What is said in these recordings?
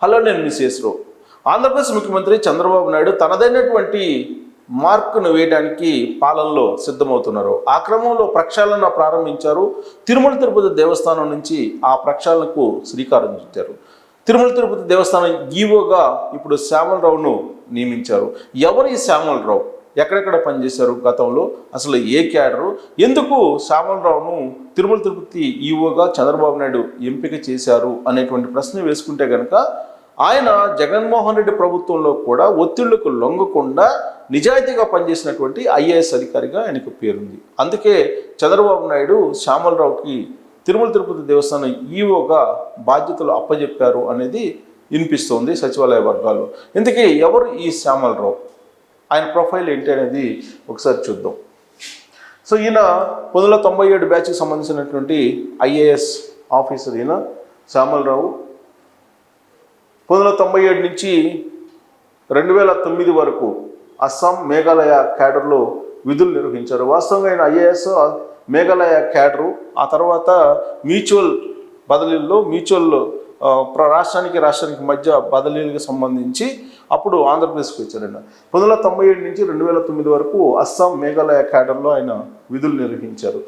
Hello, నేను మీ శేషరావు. ఆంధ్రప్రదేశ్ ముఖ్యమంత్రి చంద్రబాబు నాయుడు తనదైనటువంటి మార్కును వేయడానికి పాలనలో సిద్ధమవుతున్నారు. ఆ క్రమంలో ప్రక్షాళన ప్రారంభించారు. తిరుమల తిరుపతి దేవస్థానం నుంచి ఆ ప్రక్షాళనకు శ్రీకారం చుట్టారు. తిరుమల తిరుపతి దేవస్థానం ఈవోగా ఇప్పుడు శ్యామలరావును నియమించారు. ఎవరు ఈ శ్యామలరావు? ఎక్కడెక్కడ పనిచేశారు గతంలో? అసలు ఏ క్యాడరు? ఎందుకు శ్యామలరావును తిరుమల తిరుపతి ఈవోగా చంద్రబాబు నాయుడు ఎంపిక చేశారు అనేటువంటి ప్రశ్న వేసుకుంటే కనుక, ఆయన జగన్మోహన్ రెడ్డి ప్రభుత్వంలో కూడా ఒత్తిళ్లకు లొంగకుండా నిజాయితీగా పనిచేసినటువంటి ఐఏఎస్ అధికారిగా ఆయనకు పేరుంది. అందుకే చంద్రబాబు నాయుడు శ్యామలరావుకి తిరుమల తిరుపతి దేవస్థానం ఈవోగా బాధ్యతలు అప్పజెప్పారు అనేది వినిపిస్తోంది సచివాలయ వర్గాల్లో. ఇందుకే ఎవరు ఈ శ్యామలరావు, ఆయన ప్రొఫైల్ ఏంటి అనేది ఒకసారి చూద్దాం. సో ఈయన 1997 బ్యాచ్కి సంబంధించినటువంటి ఐఏఎస్ ఆఫీసర్. ఈయన శ్యామలరావు 1997 నుంచి 2009 వరకు అస్సాం, మేఘాలయ క్యాడర్లో విధులు నిర్వహించారు. వాస్తవంగా ఆయన ఐఏఎస్ మేఘాలయ క్యాడరు. ఆ తర్వాత మ్యూచువల్ బదిలీల్లో రాష్ట్రానికి మధ్య బదిలీలకు సంబంధించి అప్పుడు ఆంధ్రప్రదేశ్కి వచ్చారండి. 1997 నుంచి 2009 వరకు అస్సాం, మేఘాలయ క్యాడర్లో ఆయన విధులు నిర్వహించారు.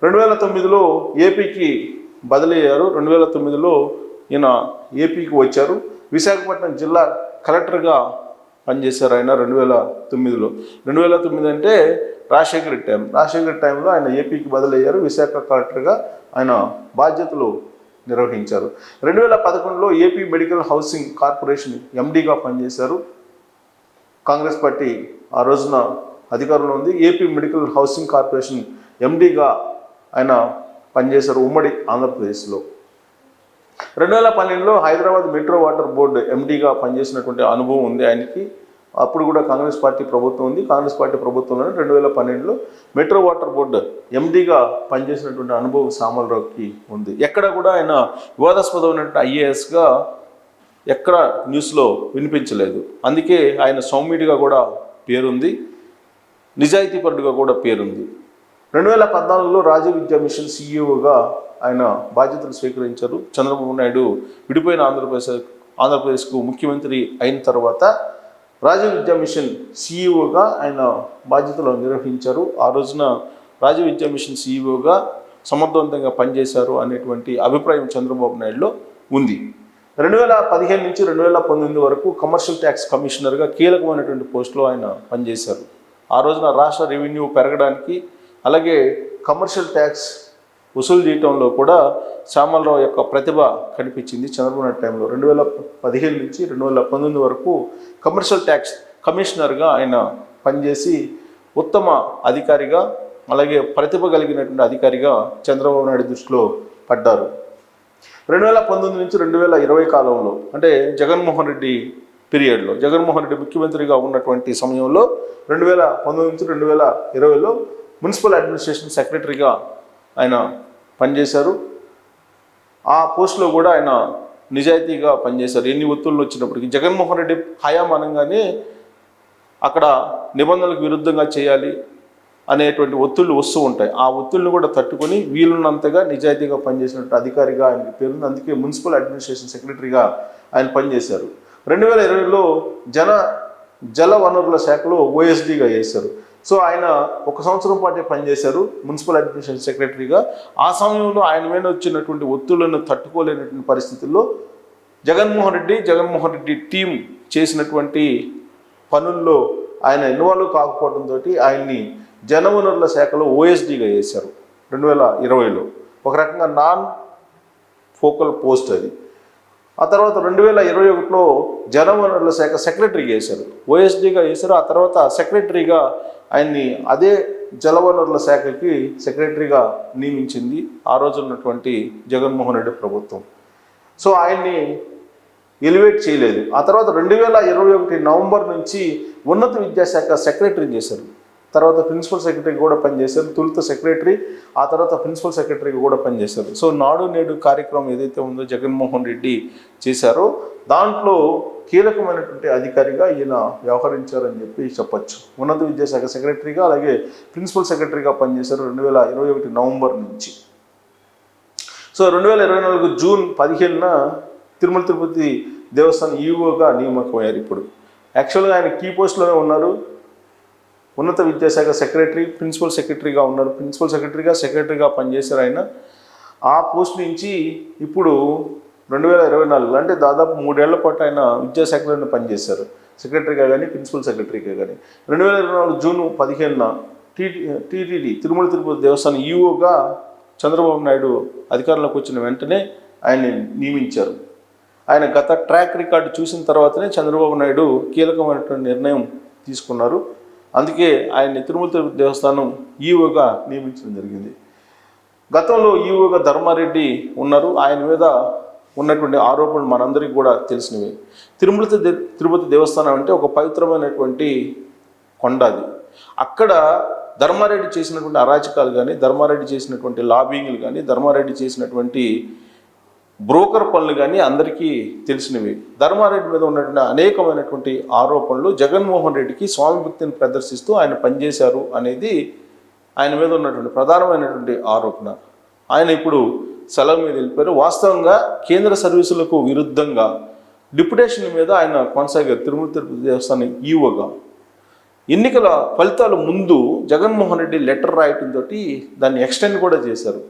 2009లో ఏపీకి బదిలీ అయ్యారు. 2009లో ఈయన ఏపీకి వచ్చారు. విశాఖపట్నం జిల్లా కలెక్టర్గా పనిచేశారు ఆయన 2009లో. 2009 అంటే రాజశేఖర టైంలో ఆయన ఏపీకి బదిలీ అయ్యారు. విశాఖ కలెక్టర్గా ఆయన బాధ్యతలు నిర్వహించారు. 2011లో ఏపీ మెడికల్ హౌసింగ్ కార్పొరేషన్ ఎండీగా పనిచేశారు. కాంగ్రెస్ పార్టీ ఆ రోజున అధికారంలో ఉంది. ఏపీ మెడికల్ హౌసింగ్ కార్పొరేషన్ ఎండీగా ఆయన పనిచేశారు ఉమ్మడి ఆంధ్రప్రదేశ్లో. 2012లో హైదరాబాద్ మెట్రో వాటర్ బోర్డు ఎండీగా పనిచేసినటువంటి అనుభవం ఉంది ఆయనకి. అప్పుడు కూడా కాంగ్రెస్ పార్టీ ప్రభుత్వం ఉంది. కాంగ్రెస్ పార్టీ ప్రభుత్వంలోనే 2012లో మెట్రో వాటర్ బోర్డు ఎండీగా పనిచేసినటువంటి అనుభవం శ్యామలరావుకి ఉంది. ఎక్కడ కూడా ఆయన వివాదాస్పదమైనటువంటి ఐఏఎస్గా ఎక్కడ న్యూస్లో వినిపించలేదు. అందుకే ఆయన సౌమ్యుడిగా కూడా పేరుంది, నిజాయితీపరుడుగా కూడా పేరుంది. 2014లో రాజీవ్ విద్యా మిషన్ సీఈఓగా ఆయన బాధ్యతలు స్వీకరించారు. చంద్రబాబు నాయుడు విడిపోయిన ఆంధ్రప్రదేశ్కు ముఖ్యమంత్రి అయిన తర్వాత రాజీవ్ విద్యా మిషన్ సీఈఓగా ఆయన బాధ్యతలు నిర్వహించారు. ఆ రోజున రాజీవ్ విద్యా మిషన్ సీఈఓగా సమర్థవంతంగా పనిచేశారు అనేటువంటి అభిప్రాయం చంద్రబాబు నాయుడులో ఉంది. 2015 నుంచి 2019 వరకు కమర్షియల్ ట్యాక్స్ కమిషనర్గా కీలకమైనటువంటి పోస్టులో ఆయన పనిచేశారు. ఆ రోజున రాష్ట్ర రెవెన్యూ పెరగడానికి, అలాగే కమర్షియల్ ట్యాక్స్ వసూలు చేయటంలో కూడా శ్యామలరావు యొక్క ప్రతిభ కనిపించింది చంద్రబాబు నాయుడు టైంలో. 2015 నుంచి 2019 వరకు కమర్షియల్ ట్యాక్స్ కమిషనర్గా ఆయన పనిచేసి ఉత్తమ అధికారిగా, అలాగే ప్రతిభ కలిగినటువంటి అధికారిగా చంద్రబాబు నాయుడు దృష్టిలో పడ్డారు. 2019 నుంచి 2020 కాలంలో, అంటే జగన్మోహన్ రెడ్డి పీరియడ్లో, జగన్మోహన్ రెడ్డి ముఖ్యమంత్రిగా ఉన్నటువంటి సమయంలో 2019 నుంచి 2020లో మున్సిపల్ అడ్మినిస్ట్రేషన్ సెక్రటరీగా ఆయన పనిచేశారు. ఆ పోస్టులో కూడా ఆయన నిజాయితీగా పనిచేశారు. ఎన్ని ఒత్తిళ్ళు వచ్చినప్పటికీ జగన్మోహన్ రెడ్డి హయాం అనగానే అక్కడ నిబంధనలకు విరుద్ధంగా చేయాలి అనేటువంటి ఒత్తిళ్ళు వస్తూ ఉంటాయి. ఆ ఒత్తిళ్ళను కూడా తట్టుకొని వీలున్నంతగా నిజాయితీగా పనిచేసినటువంటి అధికారిగా ఆయనకి పేరుంది. అందుకే మున్సిపల్ అడ్మినిస్ట్రేషన్ సెక్రటరీగా ఆయన పనిచేశారు. 2020లో జల వనరుల శాఖలో ఓఎస్డీగా చేశారు. సో ఆయన 1 సంవత్సరం పాటే పనిచేశారు మున్సిపల్ అడ్మినిస్ట్రేషన్ సెక్రటరీగా. ఆ సమయంలో ఆయన మీద వచ్చినటువంటి ఒత్తిళ్లను తట్టుకోలేనటువంటి పరిస్థితుల్లో జగన్మోహన్ రెడ్డి టీం చేసినటువంటి పనుల్లో ఆయన ఇన్వాల్వ్ కాకపోవడంతో ఆయన్ని జలవనరుల శాఖలో ఓఎస్డీగా చేశారు 2020లో. ఒక రకంగా నాన్ ఫోకల్ పోస్ట్ అది. ఆ తర్వాత 2021లో జలవనరుల శాఖ సెక్రటరీగా చేశారు, ఓఎస్డీగా చేశారు. ఆ తర్వాత సెక్రటరీగా ఆయన్ని అదే జలవనరుల శాఖకి సెక్రటరీగా నియమించింది ఆ రోజు ఉన్నటువంటి జగన్మోహన్ రెడ్డి ప్రభుత్వం. సో ఆయన్ని ఎలివేట్ చేయలేదు. ఆ తర్వాత 2021 నవంబర్ నుంచి ఉన్నత విద్యాశాఖ సెక్రటరీ చేశారు. తర్వాత ప్రిన్సిపల్ సెక్రటరీ కూడా పనిచేశారు. తొలుత సెక్రటరీ, ఆ తర్వాత ప్రిన్సిపల్ సెక్రటరీగా కూడా పనిచేశారు. సో నాడు నేడు కార్యక్రమం ఏదైతే ఉందో జగన్మోహన్ రెడ్డి చేశారో దాంట్లో కీలకమైనటువంటి అధికారిగా ఈయన వ్యవహరించారని చెప్పొచ్చు. ఉన్నత విద్యాశాఖ సెక్రటరీగా, అలాగే ప్రిన్సిపల్ సెక్రటరీగా పనిచేశారు 2021 నవంబర్ నుంచి. సో 2024 జూన్ 15న తిరుమల తిరుపతి దేవస్థానం ఈఓగా నియామకమయ్యారు. ఇప్పుడు యాక్చువల్గా ఆయన కీ పోస్ట్లోనే ఉన్నారు. ఉన్నత విద్యాశాఖ సెక్రటరీ, ప్రిన్సిపల్ సెక్రటరీగా ఉన్నారు. ప్రిన్సిపల్ సెక్రటరీగా పనిచేశారు ఆయన. ఆ పోస్ట్ నుంచి ఇప్పుడు 2024 అంటే దాదాపు 3 ఏళ్ల పాటు ఆయన విద్యాశాఖలోనే పనిచేశారు, సెక్రటరీగా కానీ ప్రిన్సిపల్ సెక్రటరీగా కానీ. 2024 జూన్ 15న టీటీడీ తిరుమల తిరుపతి దేవస్థానం ఈఓగా చంద్రబాబు నాయుడు అధికారంలోకి వచ్చిన వెంటనే ఆయన్ని నియమించారు. ఆయన గత ట్రాక్ రికార్డు చూసిన తర్వాతనే చంద్రబాబు నాయుడు కీలకమైనటువంటి నిర్ణయం తీసుకున్నారు. అందుకే ఆయన్ని తిరుమల తిరుపతి దేవస్థానం ఈఓగా నియమించడం జరిగింది. గతంలో ఈఓగా ధర్మారెడ్డి ఉన్నారు. ఆయన మీద ఉన్నటువంటి ఆరోపణలు మనందరికీ కూడా తెలిసినవి. తిరుపతి దేవస్థానం అంటే ఒక పవిత్రమైనటువంటి కొండ. అది అక్కడ ధర్మారెడ్డి చేసినటువంటి అరాచకాలు కానీ, ధర్మారెడ్డి చేసినటువంటి లాబింగ్లు కానీ, ధర్మారెడ్డి చేసినటువంటి బ్రోకర్ పనులు కానీ అందరికీ తెలిసినవి. ధర్మారెడ్డి మీద ఉన్నటువంటి అనేకమైనటువంటి ఆరోపణలు జగన్మోహన్ రెడ్డికి స్వామి భక్తిని ప్రదర్శిస్తూ ఆయన పనిచేశారు అనేది ఆయన మీద ఉన్నటువంటి ప్రధానమైనటువంటి ఆరోపణ. ఆయన ఇప్పుడు సెలవు మీద వెళ్ళిపోయారు. వాస్తవంగా కేంద్ర సర్వీసులకు విరుద్ధంగా డిప్యుటేషన్ మీద ఆయన కొనసాగారు తిరుమల తిరుపతి దేవస్థానం ఈఓగా. ఎన్నికల ఫలితాల ముందు జగన్మోహన్ రెడ్డి లెటర్ రాయటంతో దాన్ని ఎక్స్టెండ్ కూడా చేశారు.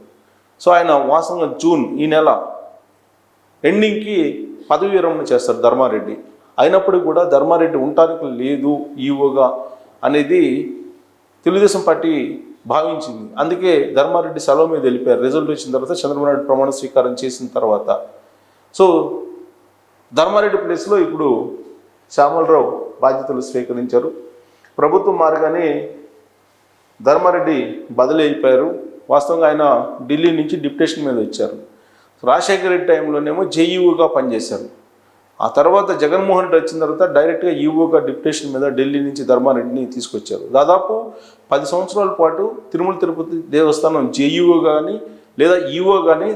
సో ఆయన వాస్తవంగా జూన్ ఈ నెల ఎండింగ్కి పదవి విరమణ చేస్తారు ధర్మారెడ్డి. అయినప్పటికీ కూడా ధర్మారెడ్డి ఉండటానికి లేదు ఈఓగా అనేది తెలుగుదేశం పార్టీ భావించింది. అందుకే ధర్మారెడ్డి సెలవు మీద వెళ్ళిపోయారు. రిజల్ట్ వచ్చిన తర్వాత చంద్రబాబు నాయుడు ప్రమాణ స్వీకారం చేసిన తర్వాత. సో ధర్మారెడ్డి ప్లేస్లో ఇప్పుడు శ్యామలరావు బాధ్యతలు స్వీకరించారు. ప్రభుత్వం మారగానే ధర్మారెడ్డి బదిలీ అయిపోయారు. వాస్తవంగా ఆయన ఢిల్లీ నుంచి డిప్యుటేషన్ మీద వచ్చారు. రాజశేఖర రెడ్డి టైంలోనేమో జేఈఓగా పనిచేశారు. ఆ తర్వాత జగన్మోహన్ రెడ్డి వచ్చిన తర్వాత డైరెక్ట్గా ఈఓగా డిప్యుటేషన్ మీద ఢిల్లీ నుంచి ధర్మారెడ్డిని తీసుకొచ్చారు. దాదాపు 10 సంవత్సరాల పాటు తిరుమల తిరుపతి దేవస్థానం జేఈఓ కానీ లేదా ఈఓ కానీ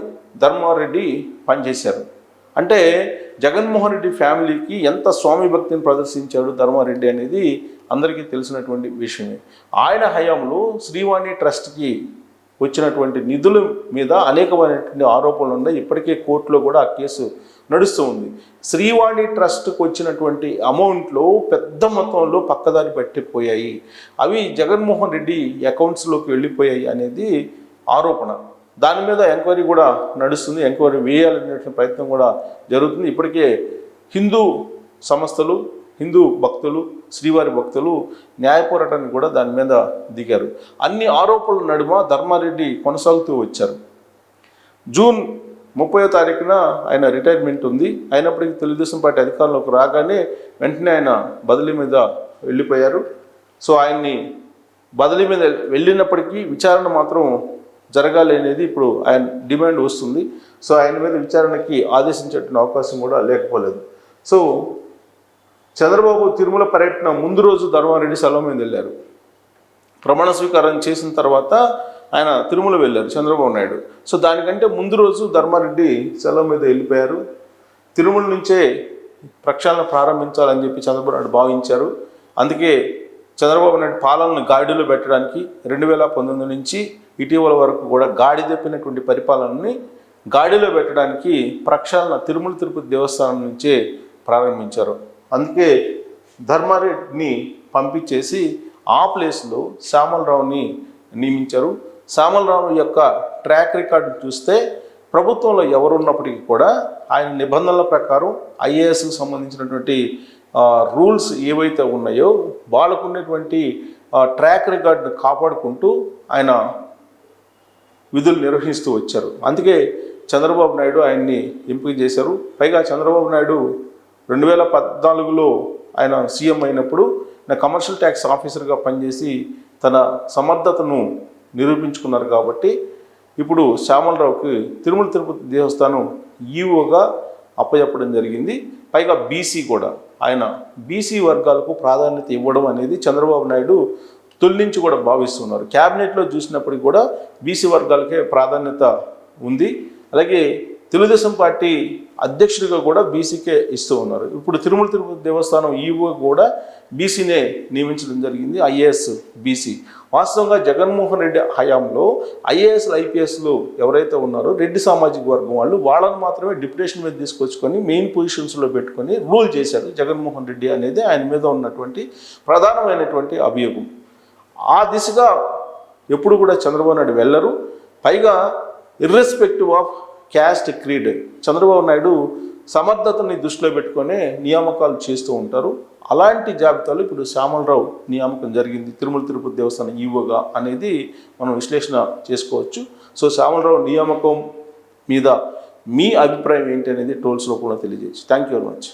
ధర్మారెడ్డి పనిచేశారు. అంటే జగన్మోహన్ రెడ్డి ఫ్యామిలీకి ఎంత స్వామి భక్తిని ప్రదర్శించాడు ధర్మారెడ్డి అనేది అందరికీ తెలిసినటువంటి విషయమే. ఆయన హయాంలో శ్రీవాణి ట్రస్ట్కి వచ్చినటువంటి నిధుల మీద అనేకమైనటువంటి ఆరోపణలు ఉన్నాయి. ఇప్పటికే కోర్టులో కూడా ఆ కేసు నడుస్తూ ఉంది. శ్రీవాణి ట్రస్ట్కి వచ్చినటువంటి అమౌంట్లో పెద్ద మొత్తంలో పక్కదారి పట్టిపోయాయి. అవి జగన్మోహన్ రెడ్డి అకౌంట్స్లోకి వెళ్ళిపోయాయి అనేది ఆరోపణ. దాని మీద ఎంక్వైరీ కూడా నడుస్తుంది. ఎంక్వైరీ వేయాలనేటువంటి ప్రయత్నం కూడా జరుగుతుంది. ఇప్పటికే హిందూ సంస్థలు, హిందూ భక్తులు, శ్రీవారి భక్తులు న్యాయ పోరాటానికి కూడా దాని మీద దిగారు. అన్ని ఆరోపణల నడుమ ధర్మారెడ్డి కొనసాగుతూ వచ్చారు. జూన్ 30వ తారీఖున ఆయన రిటైర్మెంట్ ఉంది. అయినప్పటికీ తెలుగుదేశం పార్టీ అధికారంలోకి రాగానే వెంటనే ఆయన బదిలీ మీద వెళ్ళిపోయారు. సో ఆయన్ని బదిలీ మీద వెళ్ళినప్పటికీ విచారణ మాత్రం జరగాలి అనేది ఇప్పుడు ఆయన డిమాండ్ వస్తుంది. సో ఆయన మీద విచారణకి ఆదేశించేటువంటి అవకాశం కూడా లేకపోలేదు. సో చంద్రబాబు తిరుమల పర్యటన ముందు రోజు ధర్మారెడ్డి సెలవు మీద వెళ్ళారు. ప్రమాణ స్వీకారం చేసిన తర్వాత ఆయన తిరుమల వెళ్ళారు చంద్రబాబు నాయుడు. సో దానికంటే ముందు రోజు ధర్మారెడ్డి సెలవు మీద వెళ్ళిపోయారు. తిరుమల నుంచే ప్రక్షాళన ప్రారంభించాలని చెప్పి చంద్రబాబు నాయుడు భావించారు. అందుకే చంద్రబాబు నాయుడు పాలనను గాడిలో పెట్టడానికి 2019 నుంచి ఇటీవల వరకు కూడా గాడి తప్పినటువంటి పరిపాలనని గాడిలో పెట్టడానికి ప్రక్షాళన తిరుమల తిరుపతి దేవస్థానం నుంచే ప్రారంభించారు. అందుకే ధర్మారెడ్డిని పంపించేసి ఆ ప్లేస్లో శ్యామలరావుని నియమించారు. శ్యామలరావు యొక్క ట్రాక్ రికార్డు చూస్తే ప్రభుత్వంలో ఎవరున్నప్పటికీ కూడా ఆయన నిబంధనల ప్రకారం ఐఏఎస్కి సంబంధించినటువంటి రూల్స్ ఏవైతే ఉన్నాయో వాళ్ళకు ఉన్నటువంటి ట్రాక్ రికార్డును కాపాడుకుంటూ ఆయన విధులు నిర్వహిస్తూ వచ్చారు. అందుకే చంద్రబాబు నాయుడు ఆయన్ని ఎంపిక చేశారు. పైగా చంద్రబాబు నాయుడు 2014లో ఆయన సీఎం అయినప్పుడు కమర్షియల్ ట్యాక్స్ ఆఫీసర్గా పనిచేసి తన సమర్థతను నిరూపించుకున్నారు. కాబట్టి ఇప్పుడు శ్యామలరావుకి తిరుమల తిరుపతి దేవస్థానం ఈఓగా అప్పచెప్పడం జరిగింది. పైగా బీసీ కూడా, ఆయన బీసీ వర్గాలకు ప్రాధాన్యత ఇవ్వడం అనేది చంద్రబాబు నాయుడు తొలి నుంచి కూడా భావిస్తున్నారు. క్యాబినెట్లో చూసినప్పటికీ కూడా బీసీ వర్గాలకే ప్రాధాన్యత ఉంది. అలాగే తెలుగుదేశం పార్టీ అధ్యక్షుడిగా కూడా బీసీకే ఇస్తూ ఉన్నారు. ఇప్పుడు తిరుమల తిరుపతి దేవస్థానం ఈవో కూడా బీసీనే నియమించడం జరిగింది, ఐఏఎస్ బీసీ. వాస్తవంగా జగన్మోహన్ రెడ్డి హయాంలో ఐఏఎస్లు ఐపీఎస్లు ఎవరైతే ఉన్నారో రెడ్డి సామాజిక వర్గం వాళ్ళని మాత్రమే డిప్యుటేషన్ మీద తీసుకొచ్చుకొని మెయిన్ పొజిషన్స్లో పెట్టుకొని రూల్ చేశారు జగన్మోహన్ రెడ్డి అనేది ఆయన మీద ఉన్నటువంటి ప్రధానమైనటువంటి అభియోగం. ఆ దిశగా ఎప్పుడు కూడా చంద్రబాబు నాయుడు వెళ్ళరు. పైగా irrespective of caste creed Chandrababu Naidu సమర్థతని దృష్టిలో పెట్టుకొని నియామకాలు చేస్తూ ఉంటారు. అలాంటి జాబితాలో ఇప్పుడు శ్యామలరావు నియామకం జరిగింది తిరుమల తిరుపతి దేవస్థానం ఈవోగా అనేది మనం విశ్లేషణ చేసుకోవచ్చు. సో శ్యామలరావు నియామకం మీద మీ అభిప్రాయం ఏంటి అనేది ట్రోల్స్లో కూడా తెలియజేయచ్చు. Thank you very much.